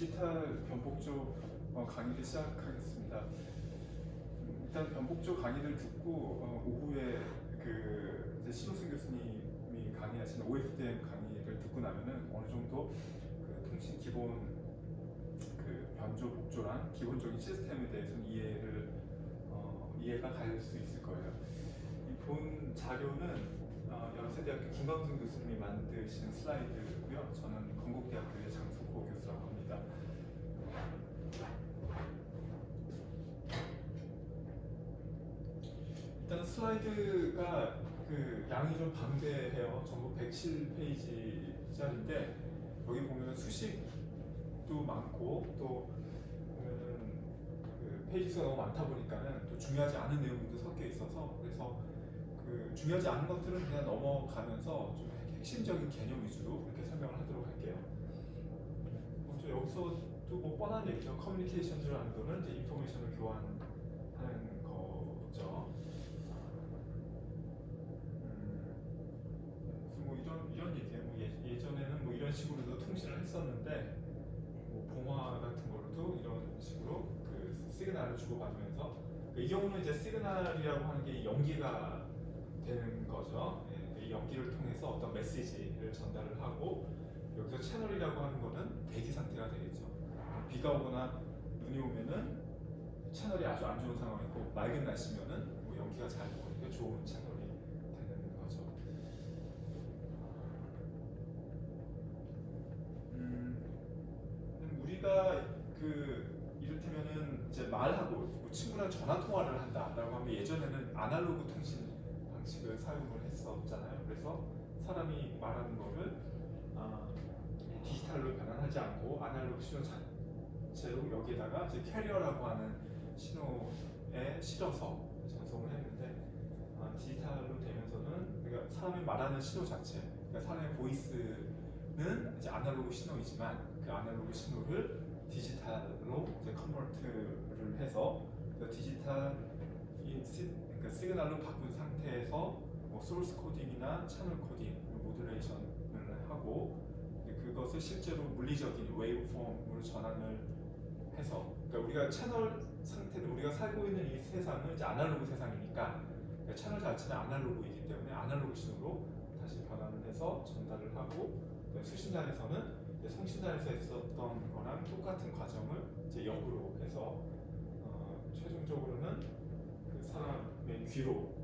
디지털 변복조 강의를 시작하겠습니다. 일단 변복조 강의를 듣고 오후에 이제 신호승 교수님이 강의하시는 OFDM 강의를 듣고 나면은 어느 정도 그 통신 기본 그 변조 복조랑 기본적인 시스템에 대해서는 이해가 갈 수 있을 거예요. 이 본 자료는 연세대학교 김광순 교수님이 만드신 슬라이드고요. 저는 건국대학교의 장석호 교수라고 합니다. 일단 슬라이드가 그 양이 좀 방대해요. 전부 107페이지짜리인데 여기 보면 수식도 많고 또 보면은 그 페이지 수가 너무 많다 보니까는 또 중요하지 않은 내용도 섞여 있어서 그래서 그 중요하지 않은 것들은 그냥 넘어가면서 좀 핵심적인 개념 위주로 이렇게 설명을 하도록 할게요. 먼저 여기서도 뭐 뻔한 얘기죠. 커뮤니케이션즈라는 거는 이제 인포메이션을 교환하는 거죠. 그래서 뭐 이런 얘기예요. 뭐 예전에는 뭐 이런 식으로도 통신을 했었는데 뭐 봉화 같은 거로도 이런 식으로 그 시그널을 주고받으면서 이 경우는 이제 시그널이라고 하는 게 연기가 되는 거죠. 이 연기를 통해서 어떤 메시지를 전달을 하고 여기서 채널이라고 하는 거는 대기 상태가 되겠죠. 비가 오거나 눈이 오면은 채널이 아주 안 좋은 상황이고 맑은 날씨면은 뭐 연기가 잘 되니까 좋은 채널이 되는 거죠. 우리가 이를테면은 이제 말하고 뭐 친구랑 전화 통화를 한다라고 하면 예전에는 아날로그 통신 방식을 사용을 했었잖아요. 그래서 사람이 말하는 거를 디지털로 변환하지 않고 아날로그 신호 자체로 여기다가 이제 캐리어라고 하는 신호에 실어서 전송을 했는데 디지털로 되면서는 그러니까 사람이 말하는 신호 자체, 그러니까 사람의 보이스는 이제 아날로그 신호이지만 그 아날로그 신호를 디지털로 이제 컨버트를 해서 디지털 그러니까 시그널로 바꾼 상태에서 뭐 소스 코딩이나 채널 코딩, 모듈레이션을 하고 그것을 실제로 물리적인 웨이브 폼으로 전환을 해서 그러니까 우리가 채널 상태는 우리가 살고 있는 이 세상은 이제 아날로그 세상이니까 그러니까 채널 자체는 아날로그이기 때문에 아날로그 신호로 다시 변환을 해서 전달을 하고 수신단에서는 성신단에서 했었던 거랑 똑같은 과정을 이제 역으로 해서 최종적으로는 그 사람의 귀로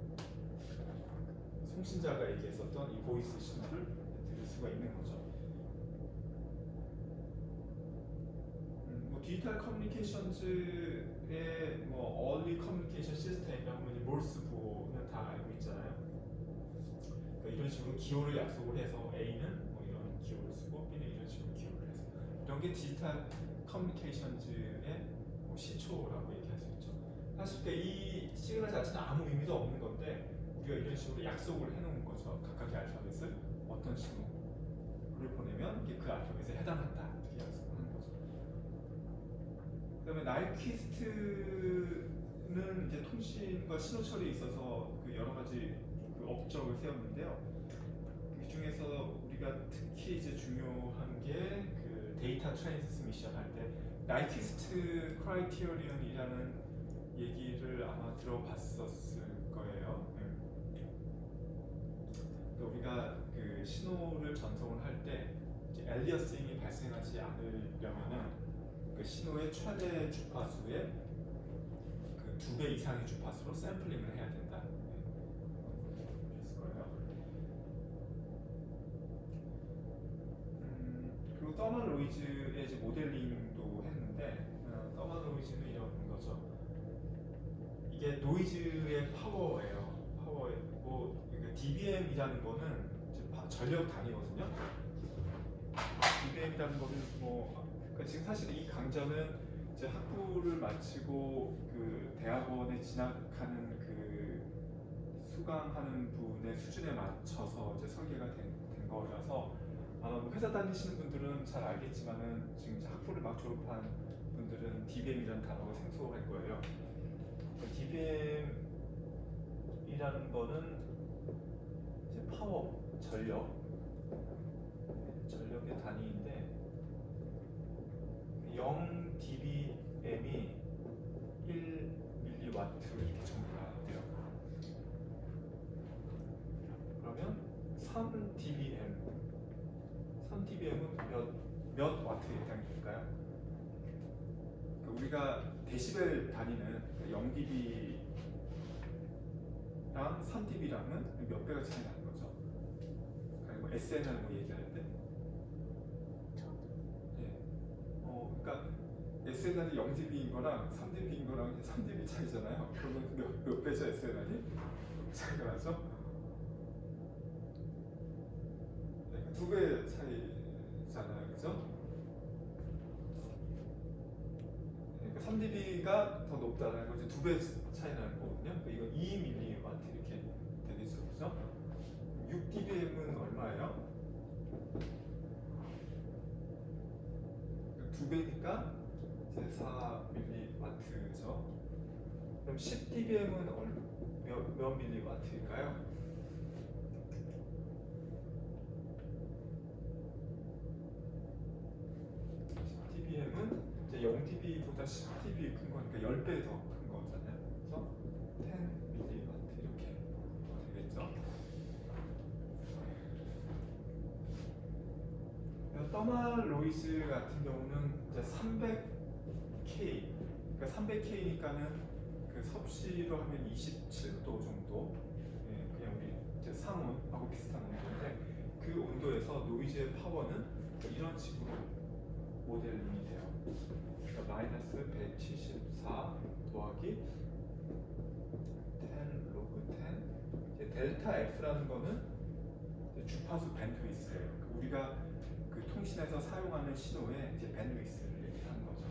송신자가 얘기했었던 이 보이스 신호를 들을 수가 있는 거죠. 뭐 디지털 커뮤니케이션즈의 뭐 얼리 커뮤니케이션 시스템이라고 하면 몰스부호는 다 알고 있잖아요. 그러니까 이런 식으로 기호를 약속을 해서 A는 뭐 이런 기호를 쓰고 B는 이런 식으로 기호를 해서 이런 게 디지털 커뮤니케이션즈의 뭐 시초라고 얘기할 수 있죠. 사실 이 시그널 자체는 아무 의미도 없는 건데 우리가 이런 식으로 약속을 해놓은 거죠. 각각의 알파벳을 어떤 신호를 보내면 그 알파벳에 해당한다 이렇게 약속을 하는 거죠. 그다음에 나이퀴스트는 이제 통신과 신호 처리에 있어서 그 여러 가지 그 업적을 세웠는데요. 그 중에서 우리가 특히 이제 중요한 게 그 데이터 트랜스미션 할 때 나이퀴스트 크라이테리언이라는 얘기를 아마 들어봤었을 거예요. 우리가 그 신호를 전송을 할 때 엘리어싱이 발생하지 않으려면은 그 신호의 최대 주파수의 그 2배 이상의 주파수로 샘플링을 해야 된다. 있을 거예요. 그리고 더멀 노이즈의 이제 모델링도 했는데 더멀 노이즈는 이런 거죠. 이게 노이즈의 파워예요. 파워고 그러니까 dBm이라는 거는 전력 단위거든요. dBm이라는 거는 그러니까 지금 사실 이 강좌는 이제 학부를 마치고 그 대학원에 진학하는 그 수강하는 분의 수준에 맞춰서 이제 설계가 된 거라서 아마 회사 다니시는 분들은 잘 알겠지만은 지금 이제 학부를 막 졸업한 분들은 dBm이라는 단어가 생소할 거예요. dBm이라는 거는 이제 파워, 전력의 단위인데 0dBm이 1mW 이렇게 정도가 돼요. 그러면 3dBm은 몇 와트에 해당이 될까요? 우리가 데시벨 단위는 0dB랑 3dB랑은 몇 배가 차이 나는 거죠? 그리고 SNR 뭐 얘기하는데, 예, 그러니까 SNR이 0dB인 거랑 3dB인 거랑 3dB 차이잖아요. 그러면 몇 배죠 SNR이? 차이가 나죠? 네, 2배 차이잖아요, 그죠? 3dB가 더 높다는 건 이제 2배 차이 나는 거거든요. 이거 2mW 이렇게 되겠죠, 그죠? 6dBm은 얼마예요? 2배니까 이제 4mW죠. 그럼 10dBm은 몇 mW일까요? 10dBm은 이제 0dB보다 10dB 큰 거니까 10배 더 큰 거잖아요. 그래서 10mW 이렇게 되겠죠. 더멀 노이즈 같은 경우는 이제 300K, 그러니까 300K니까는 그 섭씨로 하면 27도 정도, 예, 그냥 우리 이제 상온하고 비슷한 온도인데 그 온도에서 노이즈의 파워는 이런 식으로 모델링이 돼요. 그러니까 마이너스 174 더하기 10 로그 10, 이제 델타 F라는 거는 주파수 밴드위스예요. 우리가 그 통신에서 사용하는 신호의 이제 밴드위스를 얘기하는 거죠.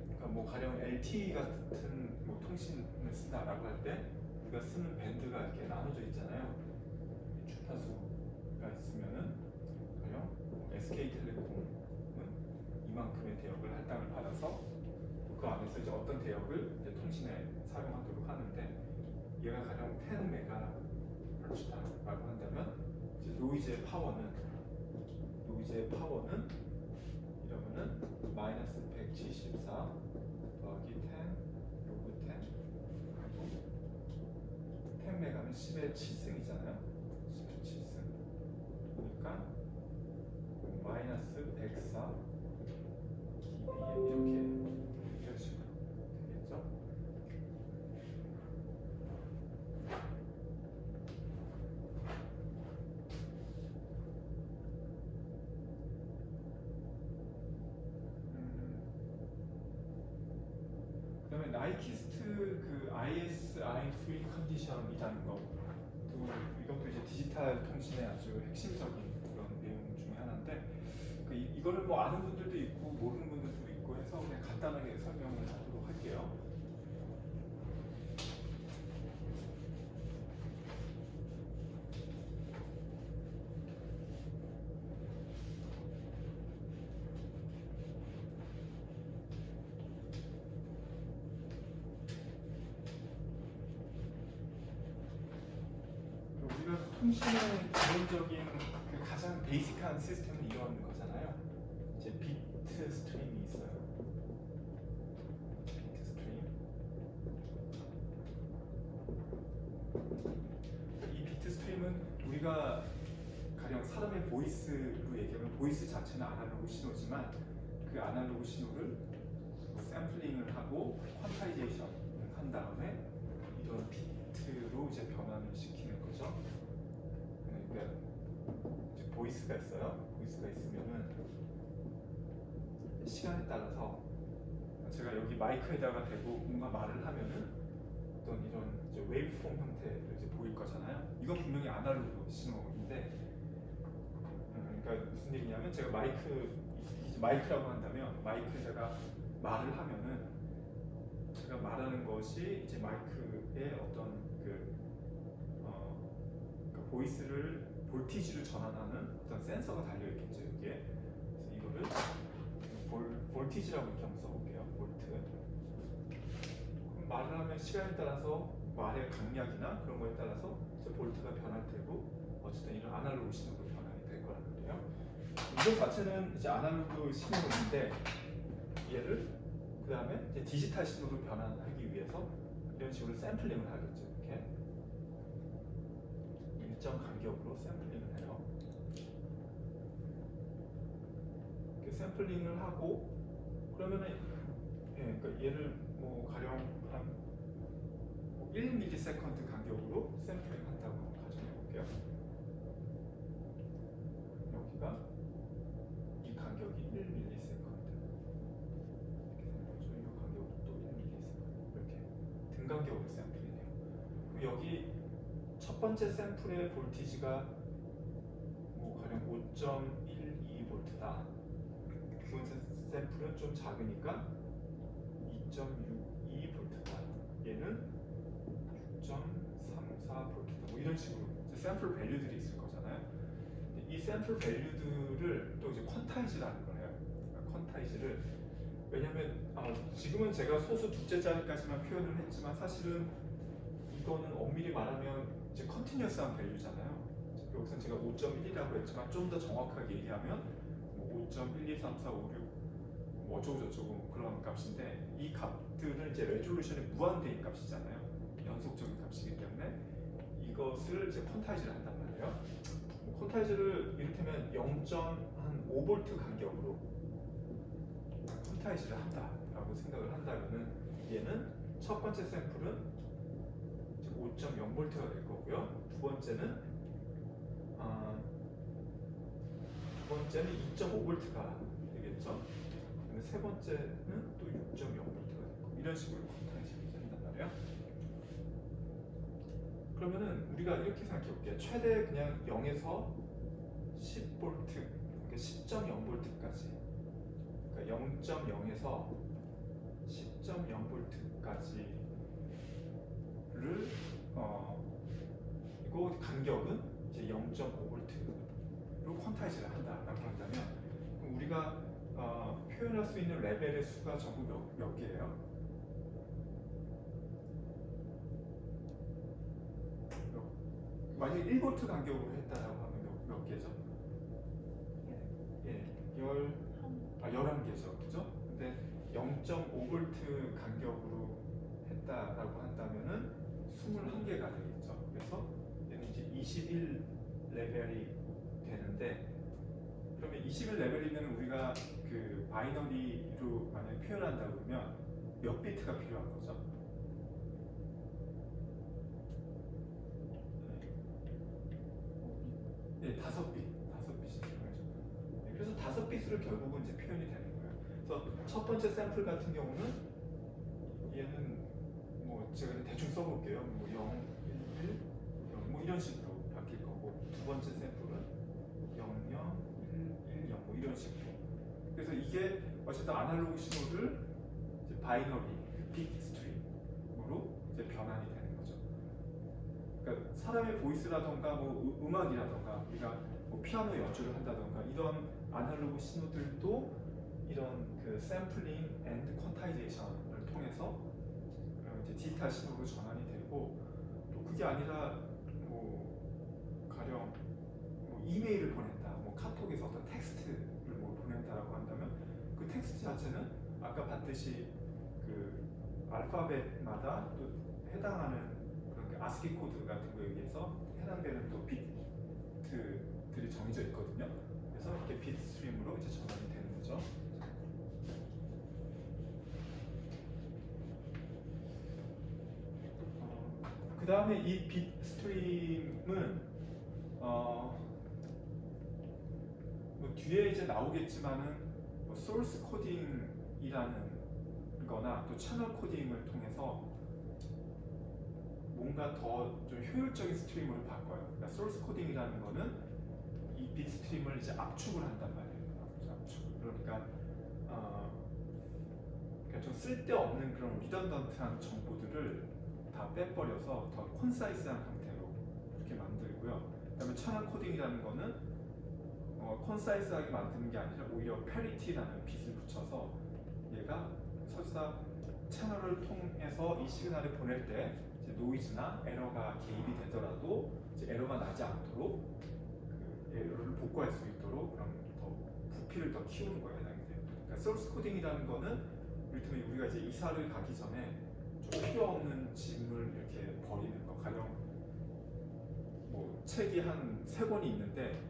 그러니까 뭐 가령 LTE 같은 뭐 통신을 쓴다라고 할 때 우리가 쓰는 밴드가 이렇게 나눠져 있잖아요. 주파수가 있으면은 가령 SK텔레콤은 이만큼의 대역을 할당을 받아서 그 안에서 이제 어떤 대역을 이제 통신에 사용하도록 하는데 얘가 가령 10메가헤르츠다라고 한다면 이제 노이즈의 파워는 이러면은 마이너스 174 더하기 10 로그 10 그리고 10메가는 10의 7승이잖아요. 10의 7승 그러니까 마이너스 104 dBm 이런 식으로 되겠죠. 그다음에 나이키스트 그 ISI 프리 컨디션이라는 거, 이것도 이제 디지털 통신의 아주 핵심적인 그런 내용 중에 하나인데 이거를 뭐 아는 분들도 있고 모르는 분들도 있고 해서 그냥 간단하게 설명을 하도록 할게요. 우리가 통신의 기본적인 그 가장 베이직한 시스템은 이런 거잖아요. 이제 비트 스트림이 있어요. 비트 스트림. 이 비트 스트림은 우리가 가령 사람의 보이스로 얘기하면 보이스 자체는 아날로그 신호지만 그 아날로그 신호를 샘플링을 하고 퀀타이제이션을 한 다음에 이런 비트로 이제 변환을 시키는 거죠. 그러니까 이제 보이스가 있어요. 보이스가 있으면은 시간에 따라서 제가 여기 마이크에다가 대고 뭔가 말을 하면은 어떤 이런 이제 웨이브폼 형태를 이제 보일 거잖아요. 이건 분명히 아날로그 신호인데, 그러니까 무슨 얘기냐면 제가 마이크라고 한다면 마이크에다가 말을 하면은 제가 말하는 것이 이제 마이크의 어떤 그러니까 보이스를 볼티지로 전환하는 어떤 센서가 달려 있겠죠 여기에. 그래서 이거를 볼티지라고 이렇게 한번 써볼게요. 볼트. 그럼 말을 하면 시간에 따라서 말의 강약이나 그런 거에 따라서 이제 볼트가 변화되고 어쨌든 이런 아날로그 신호로 변환이 될 거란 말이에요. 이거 자체는 이제 아날로그 신호인데 얘를 그 다음에 이제 디지털 신호로 변환하기 위해서 이런 식으로 샘플링을 하겠죠. 이렇게 일정 간격으로 샘플링을 해요. 이렇게 샘플링을 하고 그러면은 그러니까 얘를 뭐 가령 한 1ms 간격으로 샘플링 한다고 가정해 볼게요. 여기가 이 간격이 1ms 등간격으로 샘플이네요. 여기 첫 번째 샘플의 볼티지가 뭐 가령 5.12V다. 두 번째 샘플은 좀 작으니까 2.62V다. 얘는 6.34V다. 뭐 이런 식으로 이제 샘플 밸류들이 있을 거잖아요. 이 샘플 밸류들을 또 이제 퀀타이즈라는 거예요. 퀀타이즈를 왜냐면 지금은 제가 소수 둘째 자리까지만 표현을 했지만 사실은 이거는 엄밀히 말하면 이제 컨티뉴어스한 밸류잖아요. 여기서 제가 5.1이라고 했지만 좀 더 정확하게 얘기하면 뭐 5.123456 뭐 어쩌고저쩌고 뭐 그런 값인데 이 값들은 이제 레졸루션이 무한대인 값이잖아요. 연속적인 값이기 때문에 이것을 이제 퀀타이즈를 한단 말이에요. 퀀타이즈를 이를테면 0.5V 간격으로 퀀타이즈를 한다라고 생각을 한다면은 얘는 첫 번째 샘플은 5.0V가 될 거고요. 두 번째는 2.5V가 되겠죠. 세 번째는 또 6.0V가 되고 이런 식으로 퀀타이즈를 한단 말이에요. 그러면은 우리가 이렇게 생각해 볼게요. 최대 그냥 0에서 10V, 그러니까 10.0V까지. 0.0에서 10.0V까지를 이거 간격은 이제 0.5V로 퀀타이즈를 한다라고 한다면 그럼 우리가 표현할 수 있는 레벨의 수가 전부 몇 개예요? 만약에 1V 간격으로 했다라고 하면 몇 개죠? 예, 11개죠. 그죠? 근데 0.5V 간격으로 했다라고 한다면은 21개가 되겠죠. 그래서 얘는 이제 21 레벨이 되는데 그러면 21 레벨이면 우리가 그 바이너리로 만약에 표현한다 그러면 몇 비트가 필요한 거죠? 네, 5빗. 5빗이 필요하죠. 네, 그래서 5빗으로 결국은 이제 표현이 되는 거예요. 그래서 첫 번째 샘플 같은 경우는 얘는 뭐 제가 대충 써볼게요. 뭐 0, 1, 1, 0, 뭐 이런 식으로 바뀔 거고 두 번째 샘플은 0, 0, 1, 1, 0 뭐 이런 식으로. 그래서 이게 어쨌든 아날로그 신호를 이제 바이너리, 빅 스트림으로 이제 변환이 되는 거죠. 그러니까 사람의 보이스라던가 뭐 음악이라던가 우리가 뭐 피아노 연주를 한다던가 이런 아날로그 신호들도 이런 그 샘플링 앤드 퀀타이제이션을 통해서 이제 디지털 신호로 전환이 되고 또 그게 아니라 뭐 가령 뭐 이메일을 보낸다, 뭐 카톡에서 어떤 텍스트를 뭐 보낸다라고 한다면 그 텍스트 자체는 아까 봤듯이 그 알파벳마다 또 해당하는 아스키 코드 같은 거에 의해서 해당되는 또 비트들이 정해져 있거든요. 그래서 이렇게 비트 스트림으로 이제 전환이 되는 거죠. 그 다음에 이 비트 스트림은 뭐 뒤에 이제 나오겠지만은 뭐 소스 코딩이라는 거나 또 채널 코딩을 통해서 뭔가 더 좀 효율적인 스트림으로 바꿔요. 그러니까 소스 코딩이라는 거는 이 빗 스트림을 이제 압축을 한단 말이에요. 압축. 그러니까 좀 쓸데없는 그런 리던던트한 정보들을 다 빼버려서 더 콘사이스한 형태로 이렇게 만들고요. 그다음에 채널 코딩이라는 거는 콘사이스하게 만드는 게 아니라 오히려 패리티라는 빗을 붙여서 얘가 설사 채널을 통해서 이 시그널을 보낼 때 이제 노이즈나 에러가 개입이 되더라도 이제 에러가 나지 않도록 그 에러를 복구할 수 있도록 그런 더 부피를 더 키우는 거예요. 그러니까 그러니까 소스 코딩이라는 거는 이를테면 우리가 이제 이사를 가기 전에 좀 필요 없는 짐을 이렇게 버리는 거. 가령 뭐 책이 한 3권이 있는데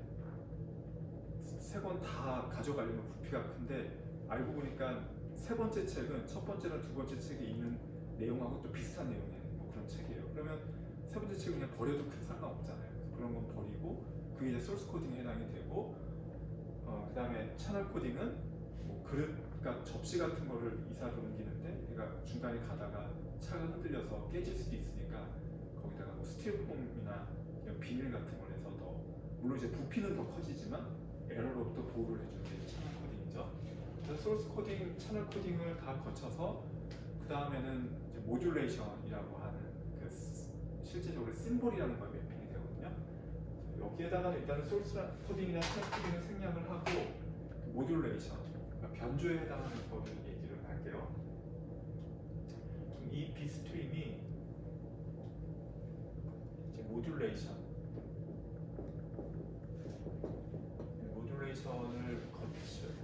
3권 다 가져가려면 부피가 큰데 알고 보니까 3번째 책은 첫 번째랑 2번째 책에 있는 내용하고 또 비슷한 내용의 뭐 그런 책이에요. 그러면 3번째 책은 그냥 버려도 큰 상관없잖아요. 그런 건 버리고 그게 이제 소스 코딩에 해당이 되고 그 다음에 채널 코딩은 뭐 그릇, 그러니까 접시 같은 거를 이사를 옮기는데 얘가 중간에 가다가 차가 흔들려서 깨질 수도 있으니까 거기다가 뭐 스티로폼이나 그냥 비닐 같은 걸 해서 더 물론 이제 부피는 더 커지지만 에러로부터 보호를 해주는 게 채널 코딩이죠. 그래서 소스 코딩, 채널 코딩을 다 거쳐서 그 다음에는 이제 모듈레이션이라고 하는 그 실제적으로 심볼이라는 거에 매핑이 되거든요. 여기에다가 일단은 소스 코딩이나 채널 코딩을 생략을 하고 모듈레이션, 그러니까 변조에 해당하는 거를 얘기를 할게요. 이 비스트림이 이제 모듈레이션을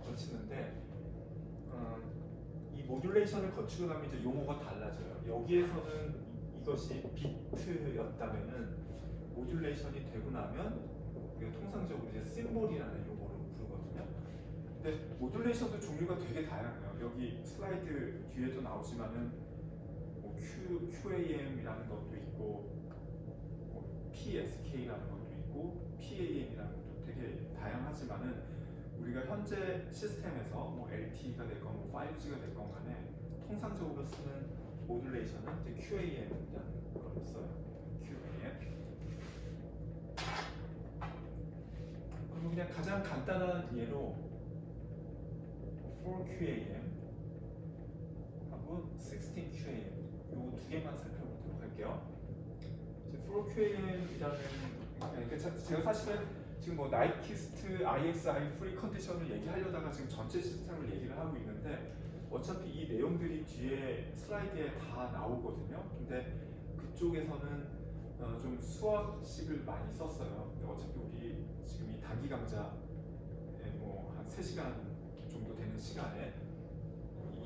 거치는데 이 모듈레이션을 거치고 나면 이제 용어가 달라져요. 여기에서는 이것이 비트였다면은 모듈레이션이 되고 나면 우리가 통상적으로 이제 심볼이라는 용어로 부르거든요. 근데 모듈레이션도 종류가 되게 다양해요. 여기 슬라이드 뒤에도 나오지만은 뭐 QAM이라는 것도 있고 뭐 PSK라는 것도 있고 PAM이라는 것도 되게 다양하지만은 우리가 현재 시스템에서 뭐 LTE가 됐건 뭐 5G가 됐건 간에 통상적으로 쓰는 모듈레이션은 이제 QAM이라는 걸 써요. QAM. 그리고 그냥 가장 간단한 예로 4QAM 하고 16QAM 요 두 개만 살펴보도록 할게요. 이제 4QAM이라는 그러니까 제가 사실은 지금 뭐 나이키스트 IXI 프리 컨디션을 얘기하려다가 지금 전체 시스템을 얘기를 하고 있는데 어차피 이 내용들이 뒤에 슬라이드에 다 나오거든요. 근데 그쪽에서는 좀 수학식을 많이 썼어요. 근데 어차피 우리 지금 이 단기 강좌에 뭐 한 3시간 정도 되는 시간에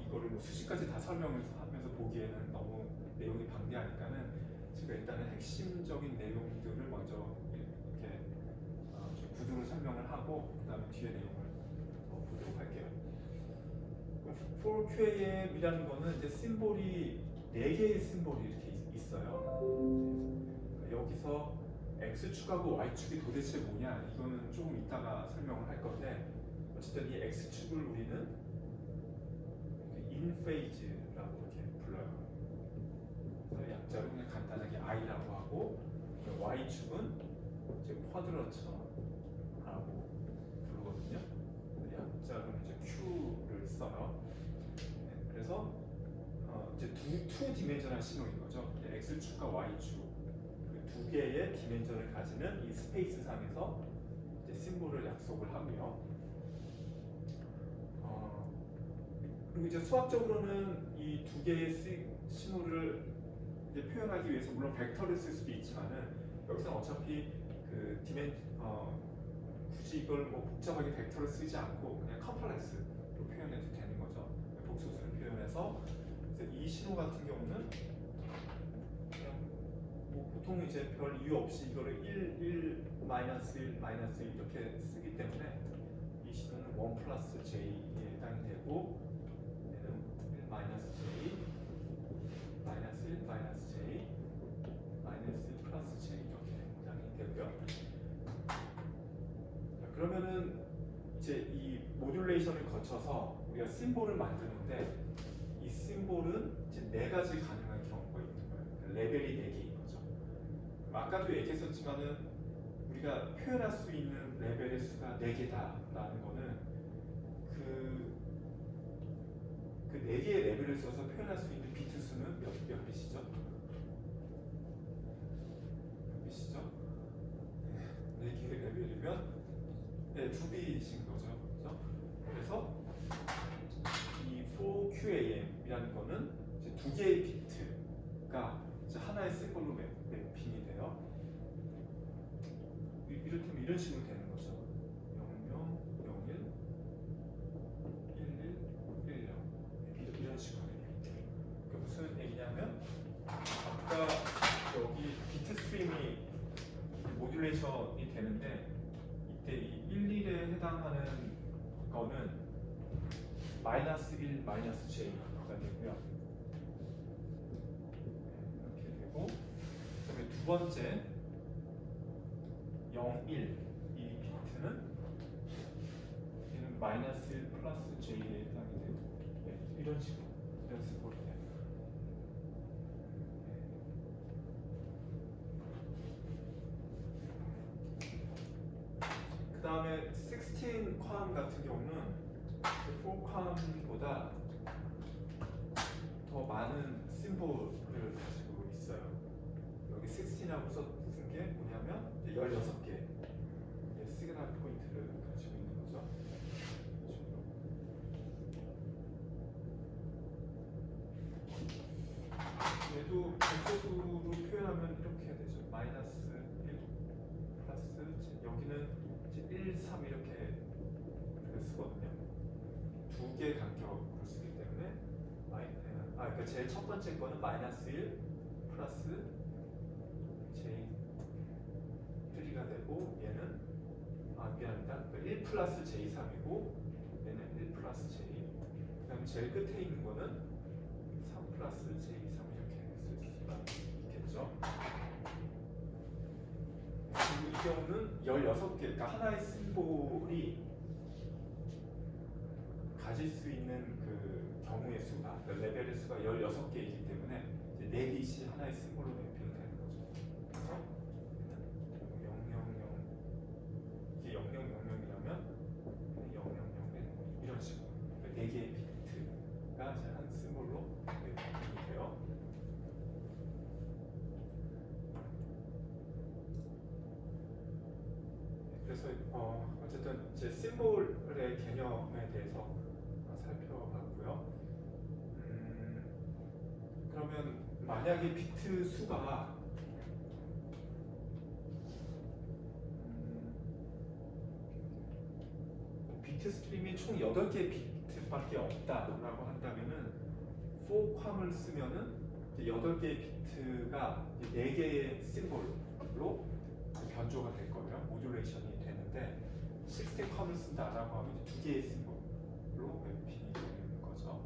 이거를 뭐 수식까지 다 설명을 하면서 보기에는 너무 내용이 방대하니까는 제가 일단은 핵심적인 내용들을 먼저 이렇게 좀 구두로 설명을 하고 그 다음에 뒤에 내용을 보도록 할게요. 4QAM이라는 거는 이제 심볼이 4개의 심볼이 이렇게 있어요. 여기서 X축하고 Y축이 도대체 뭐냐 이거는 조금 이따가 설명을 할 건데 어쨌든 이 X축을 우리는 인페이즈라고 이렇게 불러요. 약자로 그냥 간단하게 I라고 하고 Y축은 이제 쿼드러처라고 부르거든요. 약자로는 이제 Q를 써요. 그래서 이제 투 디멘전al 신호인 거죠. X축과 Y축 그 두 개의 디멘전을 가지는 이 스페이스 상에서 이제 심볼을 약속을 하고요. 그리고 이제 수학적으로는 이 두 개의 신호를 이제 표현하기 위해서 물론 벡터를 쓸 수도 있지만은 여기서는 어차피 그 굳이 이걸 뭐 복잡하게 벡터를 쓰지 않고 그냥 컴플렉스로 표현해도 되는 거죠. 복소수를 표현해서 이 신호 같은 경우는 그냥 뭐 보통 이제 별 이유 없이 이거를 1, 마이너스 1, 마이너스 1 이렇게 쓰기 때문에 이 신호는 1 플러스 j에 해당이 되고 얘는 1 마이너스 j, 마이너스 1, 마이너스 j, 마이너스 1 플러스 j 이렇게 해당이 되고요. 그러면은 이제 이 모듈레이션을 거쳐서 우리가 심볼을 만드는데 이 심볼은 이제 4가지 가능한 경우가 있는 거예요. 레벨이 4개인 거죠. 아까도 얘기했었지만은 우리가 표현할 수 있는 레벨의 수가 4개다라는 거는 그 4개의 레벨을 써서 표현할 수 있는 비트 수는 몇 bit이죠? 몇 bit이죠? 4개의 레벨이면 네, 2bit인 거죠. 그렇죠? 그래서 이 4QAM이라는 거는 이제 2개의 비트가 이제 하나의 심볼로 매핑이 돼요. 이를테면 이런 식으로 되는 거죠. 00, 01, 11, 되는데 이때 이 1, 1에 해당하는 거는 마이너스 1, 마이너스 J가 되고요. 이렇게 되고 그다음에 두 번째 0, 1 이 비트는 얘는 마이너스 1 플러스 J에 해당이 되고 이런 식으로 연습을 해요. 그 다음에 16 ኳ음 같은 경우는 4 ኳ음보다 더 많은 심볼을 가지고 있어요. 여기 16하고 쓴 게 뭐냐면 16개 시그널 포인트를 가지고 있는 거죠. 얘도 백소수로 표현하면 이렇게 해야 되죠. 마이너스 1 플러스 여기는 이제 1, 3 이렇게 쓰거든요. 두 개 간격으로 쓰기 때문에 그러니까 제일 첫 번째 거는 마이너스 1 플러스 J3가 되고 얘는 미안합니다. 1 플러스 J3이고 얘는 1 플러스 J. 그다음에 제일 끝에 있는 거는 3 플러스 J3 이렇게 쓸 수가 있겠죠. 그리고 이 경우는 16개, 그러니까 하나의 심볼이 가질 수 있는 그 경우의 수가, 그러니까 레벨의 수가 16개이기 때문에 이제 4개씩 하나의 심볼로 매핑이 되는 거죠. 그래서 000 이게 0000이라면 000 이런 식으로 4개의 비트가 이제 한 심볼로 매핑이 돼요. 그래서 어쨌든 이제 심볼의 개념에 대해서 살펴봤고요. 그러면 만약에 비트 수가 비트 스트림이 총 8개의 비트밖에 없다라고 한다면은 4컴을 쓰면은 8개의 비트가 4개의 심볼로 변조가 될 거예요. 모듈레이션이 되는데 16컴을 쓴다라고 하면 2개의 심볼로 매핑이 되는 거죠.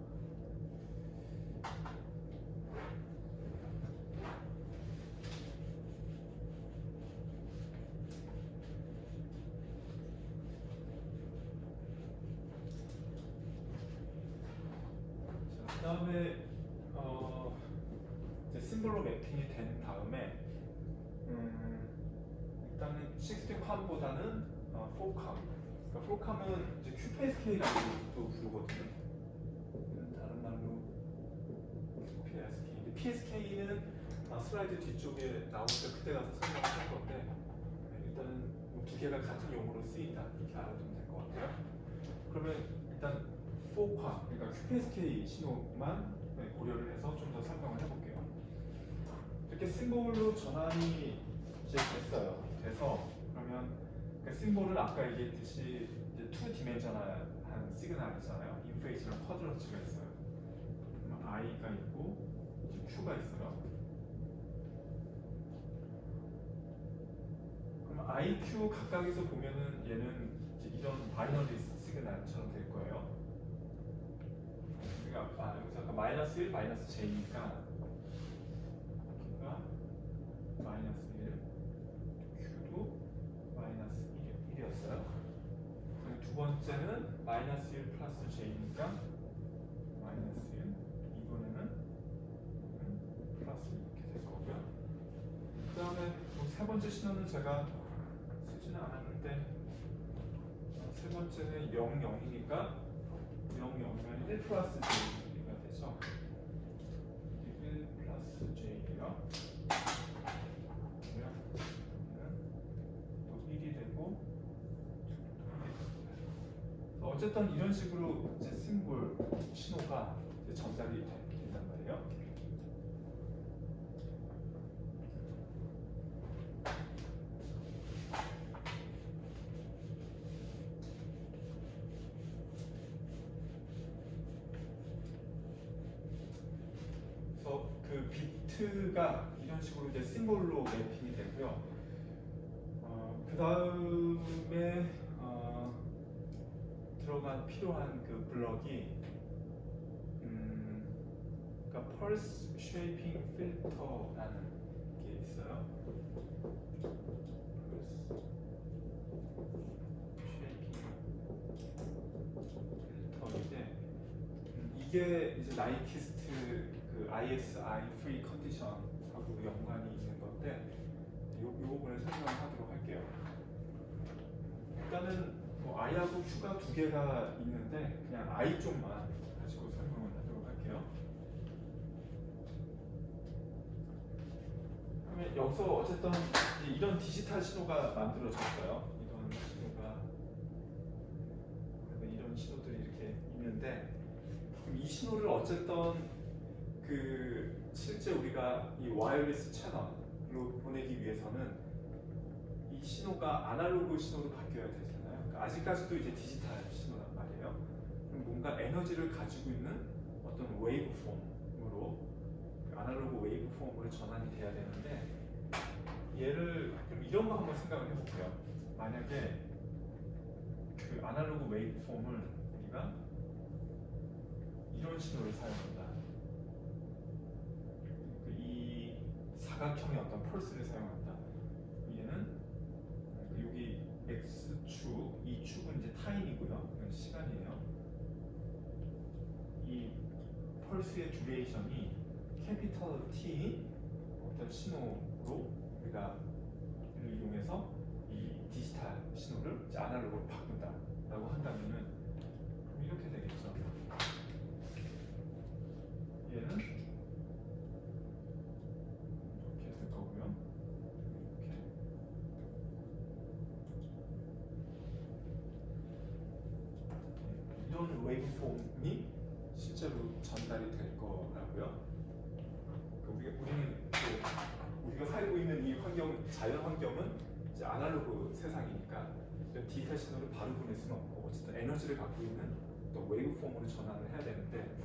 그 다음에 이제 심볼로 매핑이 된 다음에 일단은 16컴보다는 4컴. 그러니까 4컴은 이제 QPSK라고도 부르거든요. 다른 말로 QPSK. PSK는 슬라이드 뒤쪽에 나오니까 그때 가서 설명할 건데 일단은 두 개가 같은 용어로 쓰인다 이렇게 알아두면 될 것 같아요. 그러면 일단 4컴, 그러니까 QPSK 신호만 고려를 해서 좀 더 설명을 해볼게요. 이렇게 심볼로 전환이 이제 됐어요. 돼서 그러면 그 심볼은 아까 얘기했듯이 이제 2디멘셔널한 시그널이잖아요. 인페이지랑 쿼드런츠가 있어요. I가 있고 Q가 있어요. 그럼 I, Q 각각에서 보면은 얘는 이제 이런 바이너리 시그널처럼 될 거예요. 그러니까 여기서 아까 마이너스 1, 마이너스 J니까 여기가 마이너스 1, Q도 마이너스 1이었어요. 그리고 두 번째는 마이너스 1 플러스 J니까 마이너스 1, 이번에는 플러스 이렇게 될 거고요. 그 다음에 세 번째 신호는 제가 쓰지는 않았는데 세 번째는 0, 0이니까 0, 0이면 1 플러스 J가 되죠. 1 플러스 J가 또 1이 되고 어쨌든 이런 식으로 이제 심볼 신호가 이제 전달이 된단 말이에요. 그래서 그 비트가 이런 식으로 이제 심볼로 매핑이 되고요. 그 다음에 들어간 필요한 그 블럭이 그러니까 펄스 쉐이핑 필터라는 게 있어요. 필터인데 이게 이제 나이키스트 그 ISI 프리 컨디션하고 연관이 있는 건데 요 부분을 설명하도록 할게요. 일단은 뭐 I하고 Q가 두 개가 있는데 그냥 I 쪽만 가지고 설명을 하도록 할게요. 그러면 여기서 어쨌든 이런 디지털 신호가 만들어졌어요. 이런 신호들이 이렇게 있는데 이 신호를 어쨌든 그 실제 우리가 이 와이어리스 채널로 보내기 위해서는 이 신호가 아날로그 신호로 바뀌어야 되잖아요. 그러니까 아직까지도 이제 디지털 신호란 말이에요. 그럼 뭔가 에너지를 가지고 있는 어떤 웨이브 폼으로 아날로그 웨이브 폼으로 전환이 돼야 되는데 얘를 좀 이런 거 한번 생각을 해볼게요. 만약에 그 아날로그 웨이브 폼을 우리가 이런 신호를 사용한다. 이 사각형의 어떤 펄스를 사용한다. 얘는 여기 x축, 이 축은 이제 타임이고요. 이건 시간이에요. 이 펄스의 듀레이션이 캐피털 T인 어떤 신호로 우리가 이를 이용해서 이 디지털 신호를 이제 아날로그로 바꾼다라고 한다면은 이렇게 되겠죠. 얘는 이렇게 될 거고요. 이렇게 이런 웨이브 폼이 실제로 전달이 될 거라고요. 우리가 살고 있는 이 환경, 자연 환경은 이제 아날로그 세상이니까 디지털 신호를 바로 보낼 수는 없고 어쨌든 에너지를 갖고 있는 또 웨이브 폼으로 전환을 해야 되는데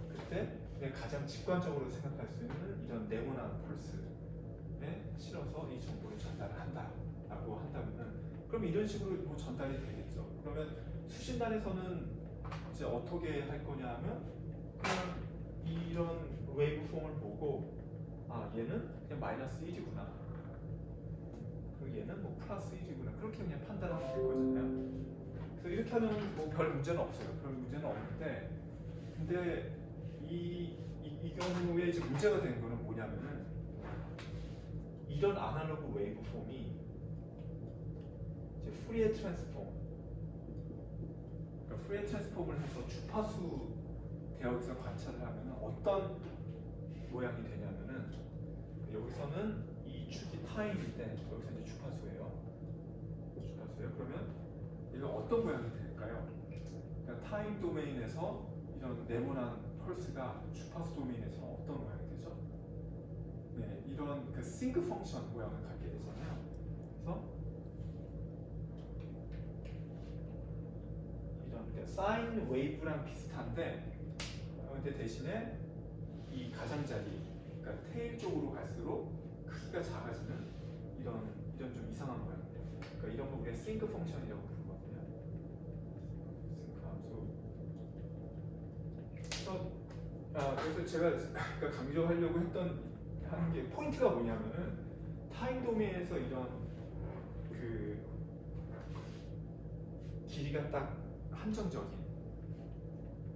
그때 그냥 가장 직관적으로 생각할 수 있는 이런 네모난 펄스에 실어서 이 정보를 전달을 한다라고 한다면은 그럼 이런 식으로 뭐 전달이 되겠죠. 그러면 수신단에서는 이제 어떻게 할 거냐 하면 그냥 이런 웨이브 폼을 보고 아 얘는 그냥 마이너스 1이구나 그리고 얘는 뭐 플러스 1이구나 그렇게 그냥 판단하면 될 거잖아요. 그래서 이렇게 하면 뭐 별 문제는 없어요. 별 문제는 없는데 근데 이 경우에 이제 문제가 되는 거는 뭐냐면은 이런 아날로그 웨이브 폼이 이제 프리에 트랜스폼 그러니까 프리에 트랜스폼을 해서 주파수 대역에서 관찰을 하면 어떤 모양이 되냐면은 여기서는 이 축이 타임인데 여기서 이제 주파수예요. 그러면 얘가 어떤 모양이 될까요? 그러니까 타임 도메인에서 이런 네모난 펄스가 주파수 도메인에서 어떤 모양이 되죠? 네, 이런 그 싱크 펑션 모양을 갖게 되잖아요. 그래서 이런 그러니까 사인 웨이브랑 비슷한데 근데 대신에 이 가장자리, 그러니까 테일 쪽으로 갈수록 크기가 작아지는 이런 좀 이상한 모양이에요. 그러니까 이런 거 우리가 싱크 펑션이라고 부르거든요. 싱크 함수. 그래서 제가 그러니까 강조하려고 하는 게 포인트가 뭐냐면은 타임 도메인에서 이런 그 길이가 딱 한정적인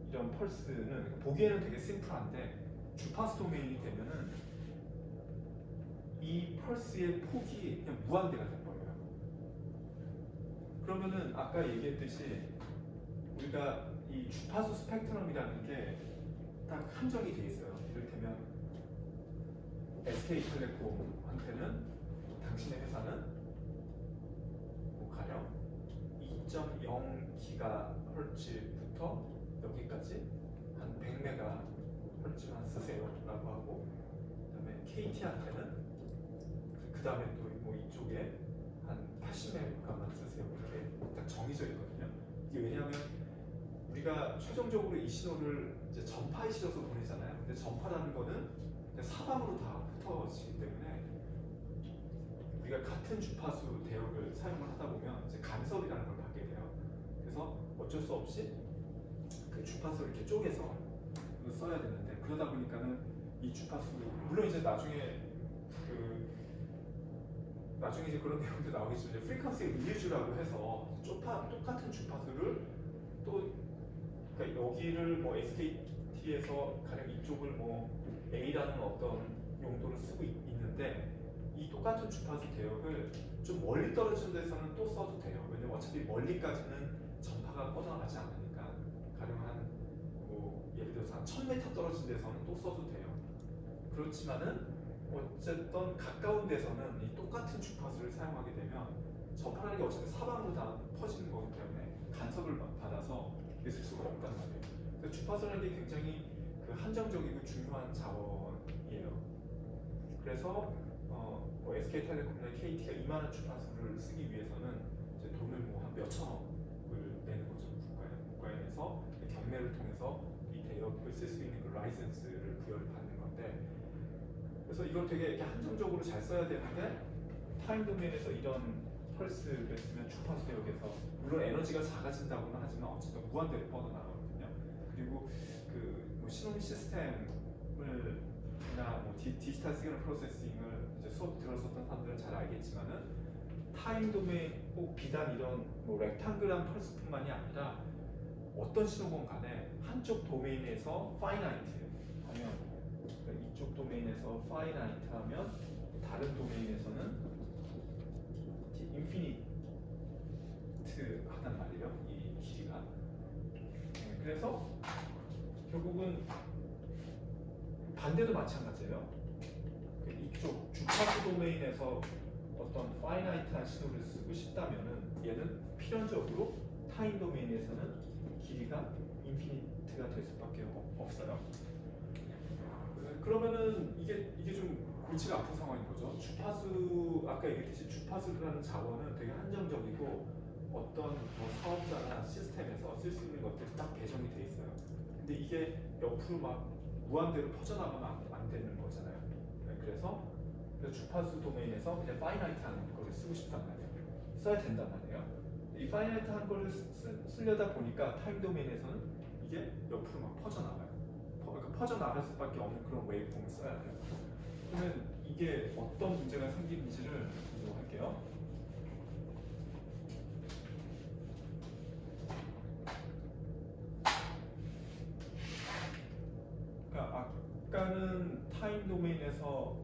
이런 펄스는 보기에는 되게 심플한데 주파수 도메인이 되면은 이 펄스의 폭이 그냥 무한대가 돼버려요. 그러면은 아까 얘기했듯이 우리가 이 주파수 스펙트럼이라는 게 딱 한정이 돼 있어요. 이를테면 SK텔레콤한테는 당신의 회사는 뭐 가령 2.0GHz부터 여기까지 한 100MHz만 쓰세요라고 하고 그다음에 KT한테는 그 다음에 또 뭐 이쪽에 한 80MHz만 쓰세요 이렇게 딱 정해져 있거든요. 이게 왜냐하면 우리가 최종적으로 이 신호를 이제 전파에 실어서 보내잖아요. 근데 전파라는 거는 사방으로 다 흩어지기 때문에 우리가 같은 주파수 대역을 사용을 하다 보면 이제 간섭이라는 걸 받게 돼요. 그래서 어쩔 수 없이 그 주파수를 이렇게 쪼개서 써야 되는데, 그러다 보니까는 이 주파수, 물론 이제 나중에 이제 그런 내용도 나오겠지만, 프리퀀시 리유즈라고 해서 똑같은 주파수를 또, 그러니까 여기를 뭐 SKT에서 가령 이쪽을 뭐 A라는 어떤 용도를 쓰고 있는데, 이 똑같은 주파수 대역을 좀 멀리 떨어진 데서는 또 써도 돼요. 왜냐면 어차피 멀리까지는 전파가 뻗어나가지 않으니까. 가령 뭐 예를 들어서 한 1000m 떨어진 데서는 또 써도 돼요. 그렇지만은 어쨌든 가까운 데서는 이 똑같은 주파수를 사용하게 되면 전파라는 게 어쨌든 사방으로 다 퍼지는 거기 때문에 간섭을 받아서 있을 수가 없단 말이에요. 그래서 주파수라는 게 굉장히 한정적이고 중요한 자원이에요. 그래서 뭐 SK텔레콤이나 KT가 이만한 주파수를 쓰기 위해서는 이제 돈을 뭐 한 몇천억을 내는 거죠. 국가에서 경매를 통해서 이 대역을 쓸 수 있는 그 라이센스를 부여를 받는 건데, 그래서 이걸 되게 이렇게 한정적으로 잘 써야 되는데, 타임 도메인에서 이런 펄스를 쓰면 주파수 대역에서 물론 에너지가 작아진다고는 하지만 어쨌든 무한대로 뻗어나가거든요. 그리고 뭐 신호 시스템을 뭐 디지털 시그널 프로세싱을 이제 수업 들었었던 사람들은 잘 알겠지만은, 타임 도메인 꼭 비단 이런 뭐 렉탱글한 펄스뿐만이 아니라 어떤 신호건 간에 한쪽 도메인에서 파이나이트 하면, 그러니까 이쪽 도메인에서 파이나이트 하면 다른 도메인에서는 인피니트 하단 말이에요. 이 길이가. 그래서 결국은 반대도 마찬가지예요. 이쪽 주파수 도메인에서 어떤 파이나이트한 신호를 쓰고 싶다면은 얘는 필연적으로 타임 도메인에서는 길이가 인피니트가 될 수밖에 없어요. 그러면은 이게 좀 골치가 아픈 상황인 거죠. 주파수, 아까 얘기했듯이 주파수라는 자원은 되게 한정적이고 어떤 뭐 사업자나 시스템에서 쓸 수 있는 것들이 딱 배정이 돼 있어요. 근데 이게 옆으로 막 무한대로 퍼져나가면 안 되는 거잖아요. 그래서 주파수 도메인에서 그냥 파이나이트한 거를 쓰고 싶단 말이에요. 써야 된단 말이에요. 이 파이나이트한 거를 쓰려다 보니까 타임 도메인에서는 이게 옆으로 막 퍼져나가요. 그러니까 퍼져나갈 수밖에 없는 그런 웨이브폼을 써야 돼요. 그러면 이게 어떤 문제가 생기는지를 보도록 할게요. 그러니까 아까는 타임 도메인에서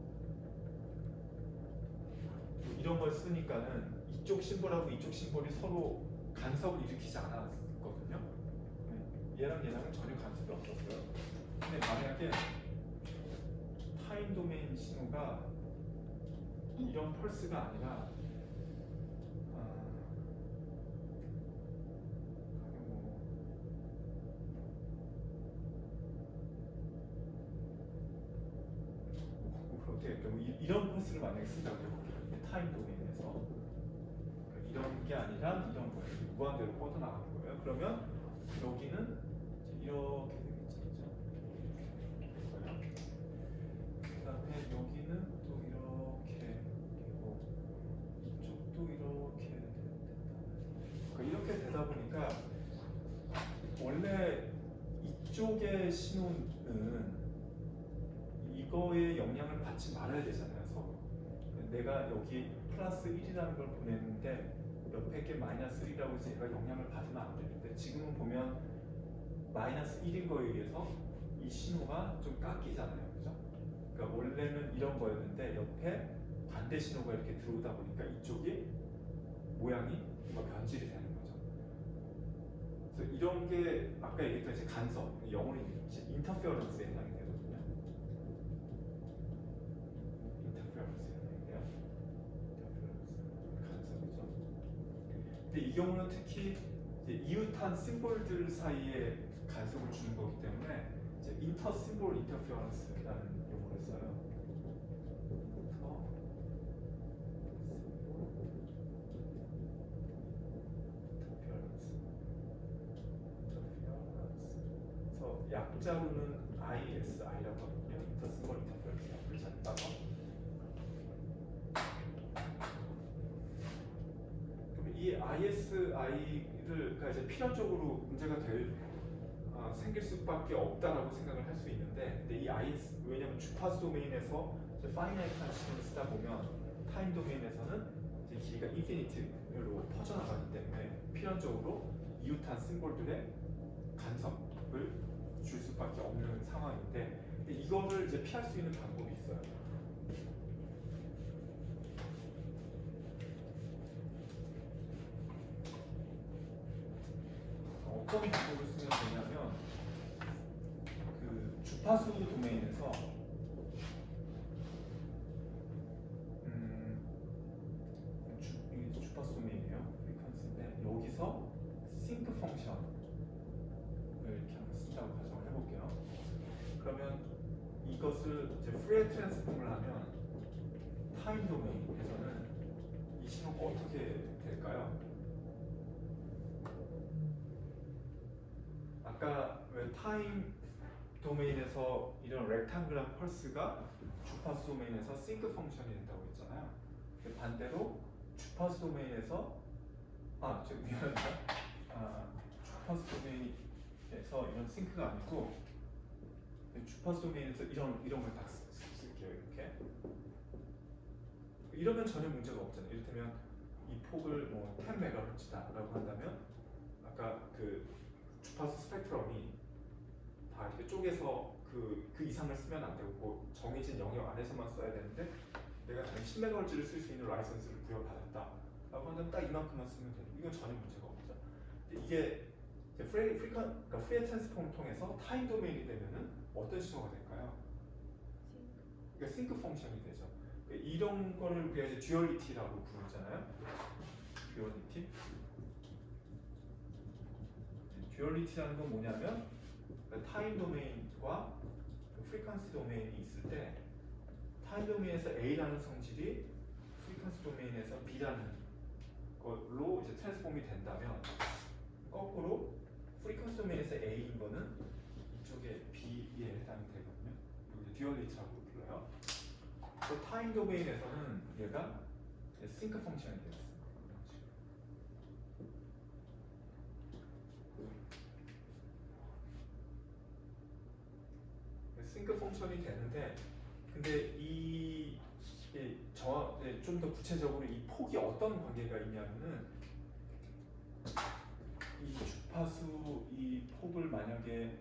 이런 걸 쓰니까는 이쪽 심볼하고 이쪽 심볼이 서로 간섭을 일으키지 않았거든요. 얘랑은 전혀 간섭이 없었어요. 근데 만약에 타임 도메인 신호가 이런 펄스가 아니라 이런 펄스를 만약에 쓴다고 해볼게요. 타임 도메인에서 이런 게 아니라 이런 거예요. 무한대로 뻗어나가는 거예요. 그러면 여기는 이렇게 되겠죠. 그다음에 여기는 또 이렇게 되고 이쪽도 이렇게 된다. 그러니까 이렇게 되다 보니까 원래 이쪽의 신호는 이거에 영향을 받지 말아야 되잖아요. 서로. 내가 여기 플러스 1이라는 걸 보냈는데 옆에 게 마이너스 1이라고 해서 얘가 영향을 받으면 안 되는데, 지금은 보면 마이너스 1인 거에 의해서 이 신호가 좀 깎이잖아요. 그죠? 그러니까 원래는 이런 거였는데 옆에 반대 신호가 이렇게 들어오다 보니까 이쪽이 모양이 뭔가 변질이 되는 거죠. 그래서 이런 게 아까 얘기했던 이제 간섭, 영어로 이제 인터페어런스에 해당이 되거든요. 근데 이 경우는 특히 이제 이웃한 심볼들 사이에 간섭을 주는 거기 때문에 이제 인터 심볼 인터페어런스라는 용어를 써요. 그래서 약자로는 ISI라고 하거든요. 인터 심볼 인터페어런스 약을 잘 따서. ISI가 이제 필연적으로 문제가 생길 수밖에 없다라고 생각을 할 수 있는데, 근데 이 IS 왜냐면 주파수 도메인에서 이제 파이나이트한 시간을 쓰다 보면 타임 도메인에서는 이제 길이가 인피니트로 퍼져나가기 때문에 필연적으로 이웃한 심볼들의 간섭을 줄 수밖에 없는 상황인데, 근데 이거를 이제 피할 수 있는 방법이 있어요. 어떤 방법을 쓰면 되냐면, 그 주파수 도메인에서 이게 주파수 도메인이에요. 프리퀀시인데 여기서 싱크 펑션을 이렇게 한번 쓴다고 가정을 해볼게요. 그러면 이것을 이제 프레 트랜스폼을 하면 타임 도메인에서는 이 신호가 어떻게 될까요? 아까 왜 타임 도메인에서 이런 렉탱글한 펄스가 주파수 도메인에서 싱크 펑션이 된다고 했잖아요. 반대로 주파수 도메인에서 미안합니다. 주파수 도메인에서 이런 싱크가 아니고 주파수 도메인에서 이런 걸 딱 쓸게요. 이렇게 이러면 전혀 문제가 없잖아요. 이를테면 이 폭을 뭐 10MHz다라고 한다면 아까 그 주파수 스펙트럼이 다 이렇게 쪼개서 그 이상을 쓰면 안 되고 그 정해진 영역 안에서만 써야 되는데, 내가 단위 10MHz를 쓸 수 있는 라이선스를 부여받았다라고 하면 딱 이만큼만 쓰면 돼요. 이건 전혀 문제가 없죠. 근데 이게 그러니까 프리에 트랜스폼을 통해서 타임 도메인이 되면은 어떤 신호가 될까요? 그러니까 싱크 펑션이 되죠. 그러니까 이런 거를 우리가 이제 듀얼리티라고 부르잖아요. 듀얼리티. 듀얼리티라는 건 뭐냐면 타임 도메인과 프리퀀시 도메인이 있을 때 타임 도메인에서 A라는 성질이 프리퀀시 도메인에서 B라는 걸로 이제 트랜스폼이 된다면, 거꾸로 프리퀀시 도메인에서 A인 거는 이쪽에 B에 해당이 되거든요. 이게 듀얼리티라고 불러요. 그 타임 도메인에서는 얘가 싱크 펑션이 되었어요. 싱크 펑션이 되는데, 근데 좀 더 구체적으로 이 폭이 어떤 관계가 있냐면은, 이 주파수 이 폭을 만약에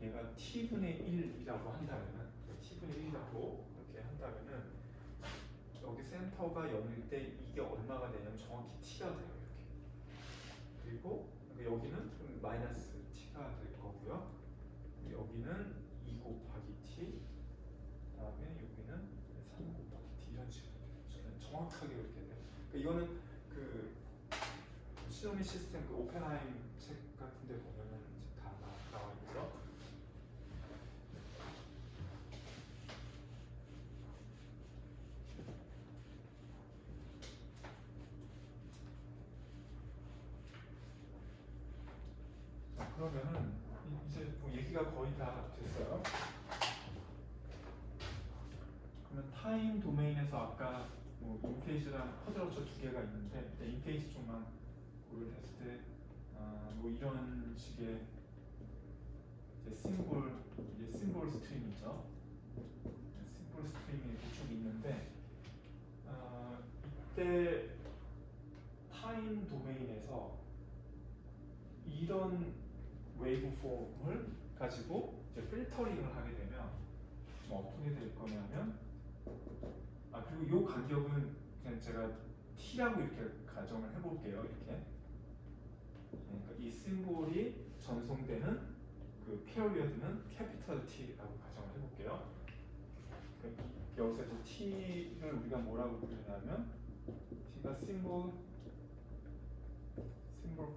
얘가 t분의 1이라고 한다면은, t분의 1이라고 이렇게 한다면은 여기 센터가 0일 때 이게 얼마가 되냐면 정확히 t가 돼요. 이렇게. 그리고 여기는 마이너스 t가 될 거고요. 여기는 2 곱하기 t, 그다음에 여기는 3 곱하기 t, 이런 식으로 돼요. 정확하게 이렇게 돼요. 그러니까 이거는 그 시노미 시스템 그 오펜하임 책 같은데 보면은 이제 다 나와 있죠. 자, 그러면은 이제 뭐 얘기가 거의 다 됐어요. 그러면 타임 도메인에서 아까 뭐 인페이즈랑 쿼드러처 두 개가 있는데, 인페이즈 쪽만 고려를 했을 때 뭐 이런 식의 이제 심볼 스트림이죠. 심볼 스트림이 대충 있는데, 이때 타임 도메인에서 이런 웨이브 폼을 가지고 이제 필터링을 하게 되면 뭐 어떻게 될 거냐면, 그리고 이 간격은 그냥 제가 t라고 이렇게 가정을 해볼게요. 이렇게. 그러니까 이 심볼이 전송되는 그 피어리어드는 캐피털 T라고 가정을 해볼게요. 그러니까 여기서 이제 T를 우리가 뭐라고 부르냐면, T가 심볼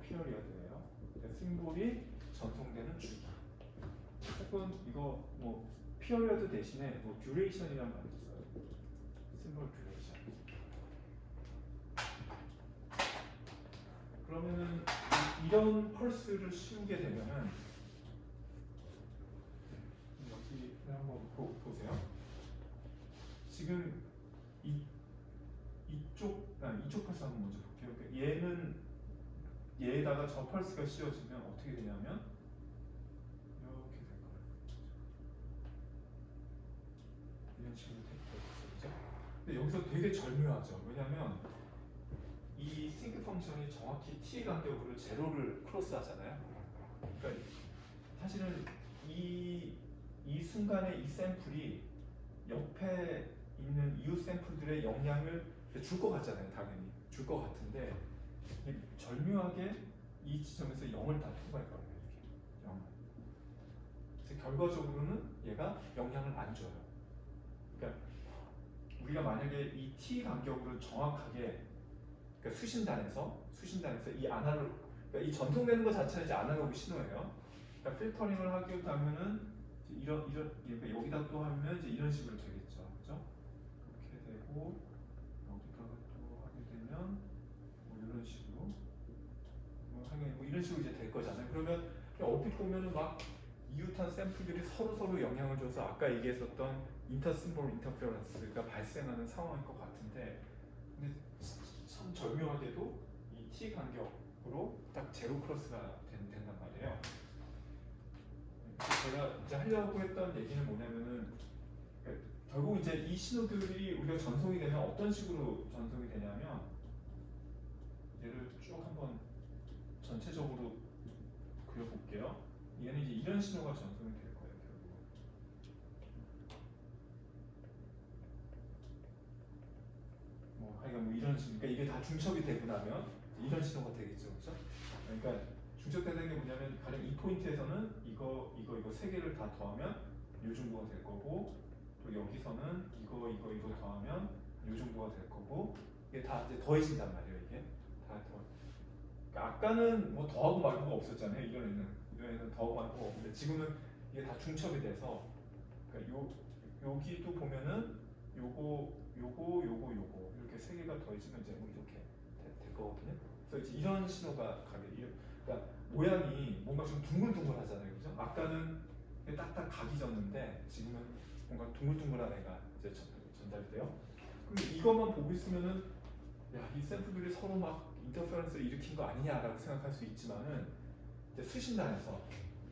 피어리어드예요. 그러니까 심볼이 전송되는 주기. 혹은 이거 뭐 피어리어드 대신에 뭐 듀레이션이라는 말이 있어요. 심볼 듀레이션. 그러면은 이런 펄스를 씌우게 되면은, 여기 한번 보세요. 지금 이쪽 펄스 한번 먼저 볼게요. 그러니까 얘는 얘에다가 저 펄스가 씌워지면 어떻게 되냐면 이렇게 될 거예요. 이런 식으로 되겠죠. 근데 여기서 되게 절묘하죠. 왜냐하면 이 싱크 펑션이 정확히 t 간격으로 제로를 크로스하잖아요. 그러니까 사실은 이 순간에 이 샘플이 옆에 있는 이웃 샘플들의 영향을 줄 것 같잖아요. 당연히 줄 것 같은데 절묘하게 이 지점에서 0을 다 통과할 거예요. 이렇게 0. 그래서 결과적으로는 얘가 영향을 안 줘요. 그러니까 우리가 만약에 이 t 간격으로 정확하게 그러니까 수신단에서 이 아날로그 그러니까 이 전송되는 것 자체는 이제 아날로그 신호예요. 그러니까 필터링을 하겠다면은 그러니까 여기다 또 하면 이제 이런 식으로 되겠죠, 그렇죠? 이렇게 되고 여기다가 또 하게 되면 뭐 이런 식으로 뭐 이런 식으로 이제 될 거잖아요. 그러면 얼핏 보면은 막 이웃한 샘플들이 서로 영향을 줘서 아까 얘기했었던 인터심볼 인터페런스가 발생하는 상황일 것 같은데, 근데 참 절묘하게도 이 t 간격으로 딱 제로 크로스가 된단 말이에요. 제가 이제 하려고 했던 얘기는 뭐냐면은 결국 이제 이 신호들이 우리가 전송이 되면 어떤 식으로 전송이 되냐면 얘를 쭉 한번 전체적으로 그려볼게요. 얘는 이제 이런 신호가 전송이 될 거예요. 결국 하여간 뭐 이런 식으로 그러니까 이게 다 중첩이 되고 나면 이런 신호가 되겠죠, 그렇죠? 그러니까 중첩되는 게 뭐냐면 가령 이 포인트에서는 이거 세 개를 다 더하면 요 정도가 될 거고, 또 여기서는 이거 더하면 요 정도가 될 거고, 이게 다 이제 더해진단 말이에요. 이게 다 더. 그러니까 아까는 뭐 더하고 말고가 없었잖아요. 이번에는 더하고 말고가 없는데 지금은 이게 다 중첩이 돼서 그러니까 여기도 보면은 요거 이렇게 세 개가 더해지면 이제 뭐 이렇게 될 거거든요. 그래서 이제 이런 신호가 그러니까 모양이 뭔가 좀 둥글둥글하잖아요, 그죠? 아까는 딱딱 각이 졌는데 지금은 뭔가 둥글둥글한 애가 이제 전달돼요. 그럼 이것만 보고 있으면은 이 샘플들이 서로 막 인터페런스를 일으킨 거 아니냐라고 생각할 수 있지만은 이제 수신단에서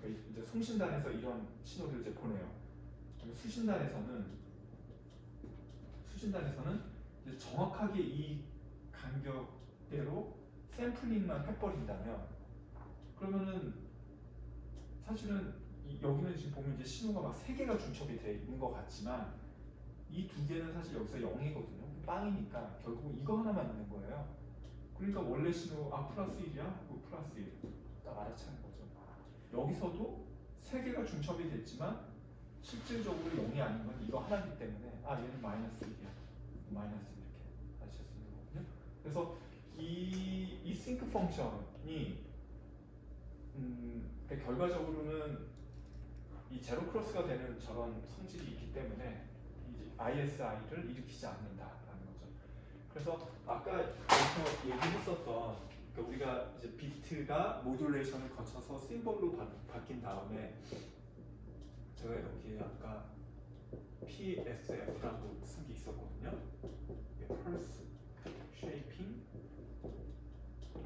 그러니까 이제 송신단에서 이런 신호를 이제 보내요. 수신단에서는 이제 정확하게 이 간격대로 샘플링만 해버린다면 그러면은 사실은 여기는 지금 보면 이제 신호가 막 3개가 중첩이 돼 있는 것 같지만 이 2개는 사실 여기서 0이거든요. 빵이니까 결국 이거 하나만 있는 거예요. 그러니까 원래 신호 플러스 1이야? 플러스 1. 딱 알아차는 거죠. 여기서도 3개가 중첩이 됐지만 실질적으로 0이 아닌 건 이거 하나이기 때문에 얘는 마이너스 1이야. 마이너스 이렇게 하실 수 있는 거거든요. 그래서 이 싱크 펑션이 결과적으로는 이 제로 크로스가 되는 저런 성질이 있기 때문에 이제 ISI를 일으키지 않는다라는 거죠. 그래서 아까 여기서 얘기했었던 그러니까 우리가 이제 비트가 모듈레이션을 거쳐서 심볼로 바뀐 다음에 제가 여기에 아까 PSF라고 쓴 게 있었거든요. 펄스 쉐이핑 필터,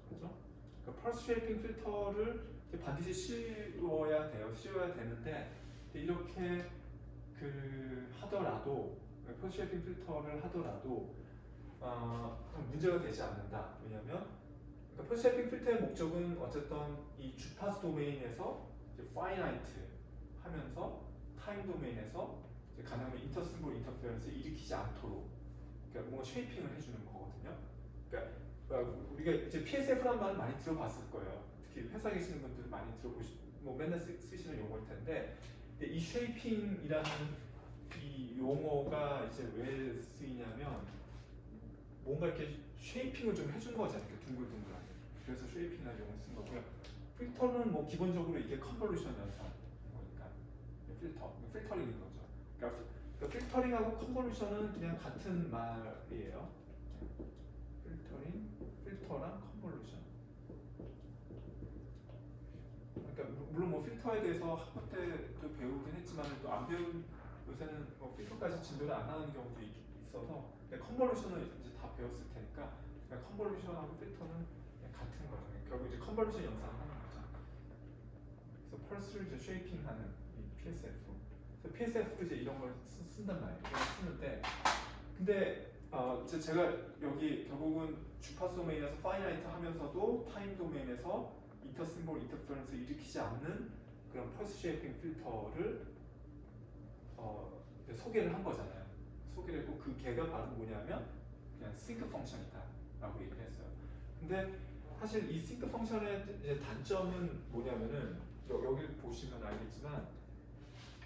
그죠? 그러니까 펄스 쉐이핑 필터를 반드시 씌워야 되는데 이렇게 하더라도 펄스 쉐이핑 필터를 하더라도 문제가 되지 않는다. 왜냐하면 그러니까 펄스 쉐이핑 필터의 목적은 어쨌든 이 주파수 도메인에서 파이나이트 하면서 타임 도메인에서 가능하면 인터심볼 인터페런스를 일으키지 않도록 그러니까 뭔가 쉐이핑을 해주는 거거든요. 그러니까 우리가 이제 PSF라는 말 많이 들어봤을 거예요. 특히 회사에 계시는 분들 많이 뭐 맨날 쓰시는 용어일 텐데 이 쉐이핑이라는 이 용어가 이제 왜 쓰이냐면 뭔가 이렇게 쉐이핑을 좀 해준 거잖아요. 이렇게 둥글둥글하게. 그래서 쉐이핑이라는 용어를 쓴 거고요. 필터는 뭐 기본적으로 이게 컨볼루션 현상. 필터링인 거죠. 그러니까 필터링하고 컨볼루션은 그냥 같은 말이에요. 필터랑 컨볼루션. 그러니까 물론 뭐 필터에 대해서 학부 때도 배우긴 했지만 또 안 배운 요새는 뭐 필터까지 진도를 안 하는 경우도 있어서 컨볼루션을 이제 다 배웠을 테니까 컨볼루션하고 필터는 같은 거죠. 결국 이제 컨볼루션 영상을 하는 거죠. 그래서 펄스를 이제 쉐이핑하는 이 PSF. 그래서 PSF도 이제 이런 걸 쓴단 말이에요. 이걸 쓰는데 근데 이제 제가 여기 결국은 주파수 도메인에서 파이나이트 하면서도 타임 도메인에서 인터심볼 인터페런스 일으키지 않는 그런 펄스 쉐이핑 필터를 소개를 한 거잖아요. 소개를 했고 그 걔가 바로 뭐냐면 그냥 싱크 펑션이다라고 얘기를 했어요. 근데 사실 이 싱크 펑션의 이제 단점은 뭐냐면은 여기 보시면 알겠지만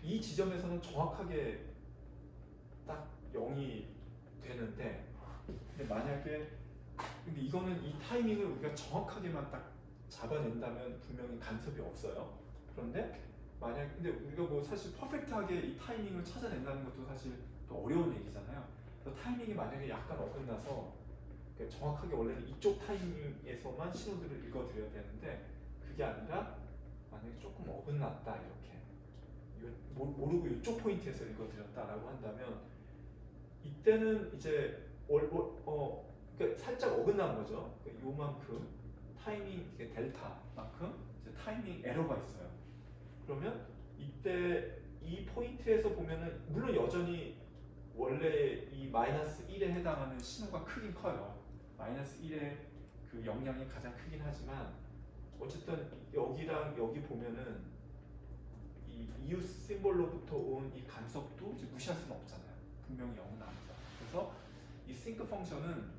이 지점에서는 정확하게 딱 0이 되는데 근데 만약에 근데 이거는 이 타이밍을 우리가 정확하게만 딱 잡아낸다면 분명히 간섭이 없어요. 그런데 만약 근데 우리가 뭐 사실 퍼펙트하게 이 타이밍을 찾아낸다는 것도 사실 또 어려운 얘기잖아요. 그래서 타이밍이 만약에 약간 어긋나서 그러니까 정확하게 원래는 이쪽 타이밍에서만 신호들을 읽어드려야 되는데 그게 아니라 만약에 조금 어긋났다 이렇게 모르고 이쪽 포인트에서 읽어드렸다라고 한다면 이때는 이제 그러니까 살짝 어긋난 거죠. 그러니까 요만큼 타이밍 이게 델타만큼 이제 타이밍 에러가 있어요. 그러면 이때 이 포인트에서 보면은 물론 여전히 원래 이 마이너스 1에 해당하는 신호가 크긴 커요. 마이너스 1의 그 영향이 가장 크긴 하지만 어쨌든 여기랑 여기 보면은 이 이웃 심볼로부터 온 이 간섭도 이제 무시할 수는 없잖아요. 분명히 0은 아니죠. 그래서 이 싱크 펑션은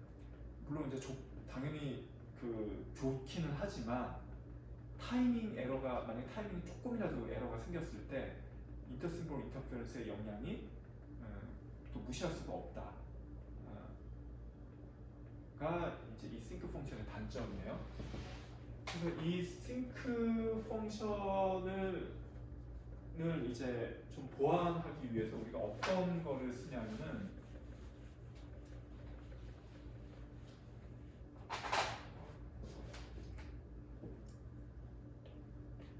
물론 이제 당연히 그 좋기는 하지만 타이밍 에러가 만약 타이밍이 조금이라도 에러가 생겼을 때 인터심볼 인터페런스의 영향이 또 무시할 수가 없다. 가 이제 이 싱크 펑션의 단점이에요. 그래서 이 싱크 펑션을 이제 좀 보완하기 위해서 우리가 어떤 거를 쓰냐면은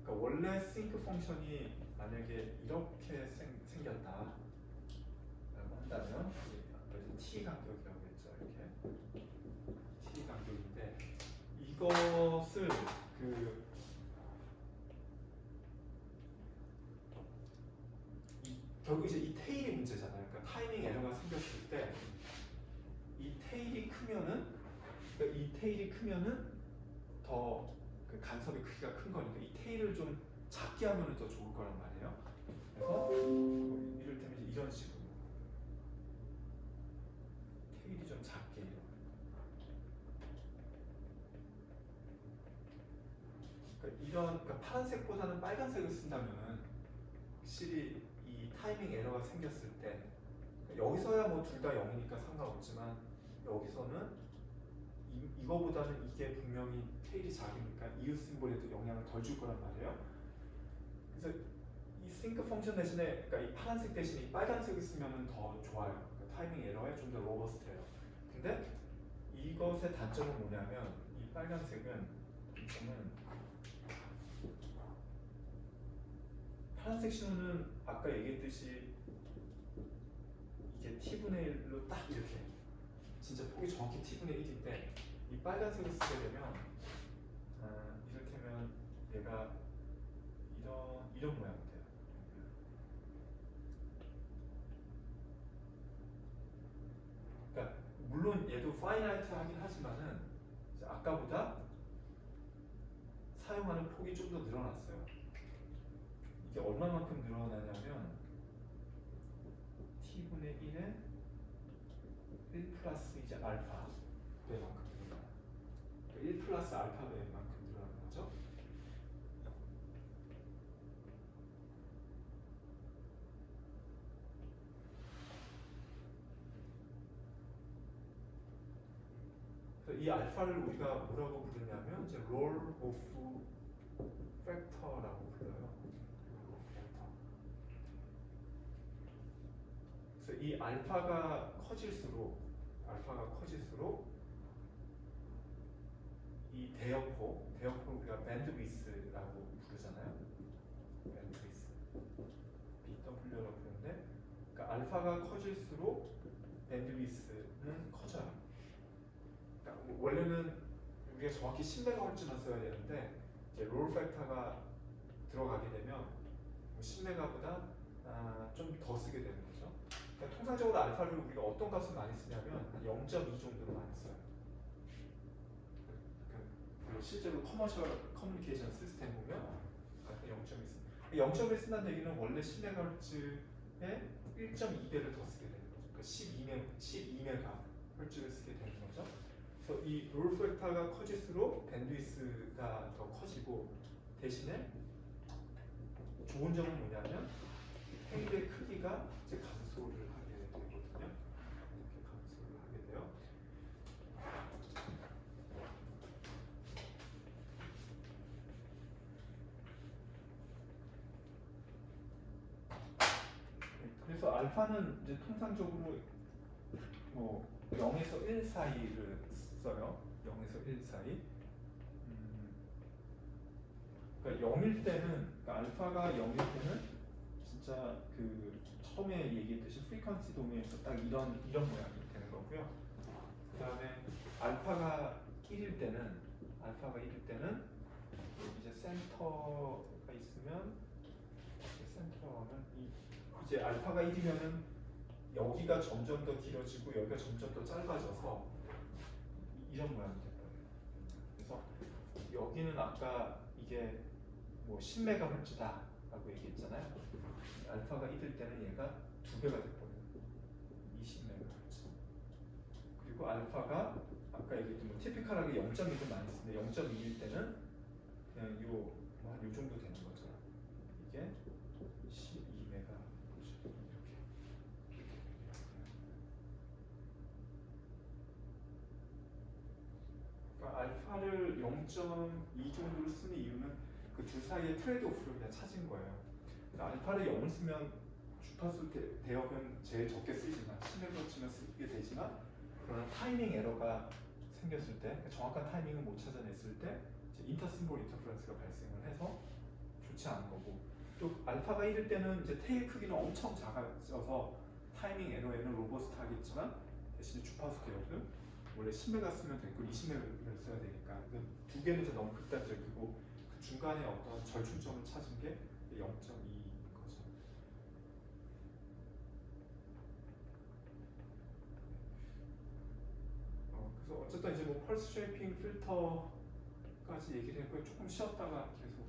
그러니까 원래 싱크 펑션이 만약에 이렇게 생겼다 라고 한다면 t 간격이라고 했죠. 이렇게 t 간격인데 이것을 결국 이제 이 테일이 문제잖아요. 그러니까 타이밍 에러가 생겼을 때 이 테일이 크면은 그러니까 이 테일이 크면은 더 그 간섭의 크기가 큰 거니까 이 테일을 좀 작게 하면 더 좋을 거란 말이에요. 그래서 이를테면 이제 이런 식으로 테일이 좀 작게 그러니까 파란색보다는 빨간색을 쓴다면은 확실히 이 타이밍 에러가 생겼을 때 여기서야 뭐 둘 다 0이니까 상관없지만 여기서는 이거보다는 이게 분명히 테일이 작으니까 이웃 심볼에도 영향을 덜 줄 거란 말이에요. 그래서 이 싱크 펑션 대신에 그러니까 이 파란색 대신에 이 빨간색을 쓰면 더 좋아요. 그러니까 타이밍 에러에 좀 더 로버스트해요. 근데 이것의 단점은 뭐냐면 이 빨간색은 파란색 신호는 아까 얘기했듯이 이게 t분의 1로 딱 이렇게 진짜 폭이 정확히 t분의 1인데 이 빨간색을 쓰게 되면 이를테면 얘가 이런 모양이 돼요. 그러니까 물론 얘도 파이나이트 하긴 하지만은 아까보다 사용하는 폭이 좀 더 늘어났어요. 이게 얼마만큼 늘어나냐면 t분의 1에 1 플러스 이제 알파 배만큼 늘어나요. 1 플러스 알파 배만큼 늘어나는 거죠. 그래서 이 알파를 우리가 뭐라고 부르냐면 이제 롤 오프 팩터라고 불러요. 그래서 이 알파가 커질수록 이 대역포를 우리가 밴드위스라고 부르잖아요. 밴드위스 BW라고 부르는데 그러니까 알파가 커질수록 밴드위스는 커져요. 그러니까 원래는 우리가 정확히 10MHz만 써야 되는데 이제 롤 팩터가 들어가게 되면 10메가보다 좀 더 쓰게 되는 거죠. 그러니까 통상적으로 알파를 우리가 어떤 값을 많이 쓰냐면 한 0.2 정도로 많이 써요. 그러니까 실제로 커머셜 커뮤니케이션 시스템 보면 0.1 쓰. 0.1 쓴다는 얘기는 원래 10MHz에 1.2배를 더 쓰게 되는 거죠. 그러니까 12MHz를 쓰게 되는 거죠. 그래서 이 롤 팩터가 커질수록 밴드위스가 더 커지고 대신에 좋은 점은 뭐냐면 테일의 크기가 이제 감소를 하게 되거든요. 이렇게 감소를 하게 돼요. 그래서 알파는 이제 통상적으로 뭐 0에서 1 사이를 써요. 0에서 1 사이. 그러니까 0일 때는 그러니까 알파가 0일 때는 진짜 그 처음에 얘기했듯이 프리퀀시 도메인에서 딱 이런 모양이 되는 거고요. 그 다음에 알파가 1일 때는 이제 센터가 있으면 센터는 이제 알파가 1이면은 여기가 점점 더 길어지고 여기가 점점 더 짧아져서 이런 모양이 된다. 그래서 여기는 아까 이게 뭐 10MHz다라고 얘기했잖아요. 알파가 1일 때는 얘가 2배가 돼버려요. 20MHz. 그리고 알파가 아까 얘기했던 뭐 티피컬하게 0.2도 많이 쓰는데 0.2일 때는 그냥 요 정도 되는 거죠. 이게 12MHz 이렇게. 그러니까 알파를 0.2 정도로 쓰는 이유는 그 둘 사이의 트레이드오프를 그냥 찾은 거예요. 그러니까 알파를 0을 쓰면 주파수 대역은 제일 적게 쓰지만 10MHz만 쓰게 되지만 그러나 타이밍 에러가 생겼을 때 정확한 타이밍을 못 찾아냈을 때 이제 인터심볼 인터퍼런스가 발생을 해서 좋지 않은 거고 또 알파가 1일 때는 이제 테일 크기는 엄청 작아져서 타이밍 에러에는 로버스트하겠지만 대신에 주파수 대역은 원래 10메가 쓰면 되고 20메가를 써야 되니까 그 두 개는 이제 너무 극단적이고 그 중간에 어떤 절충점을 찾은 게 0.2인 거죠. 그래서 어쨌든 이제 뭐 펄스 쉐이핑 필터까지 얘기를 했고요. 조금 쉬었다가 계속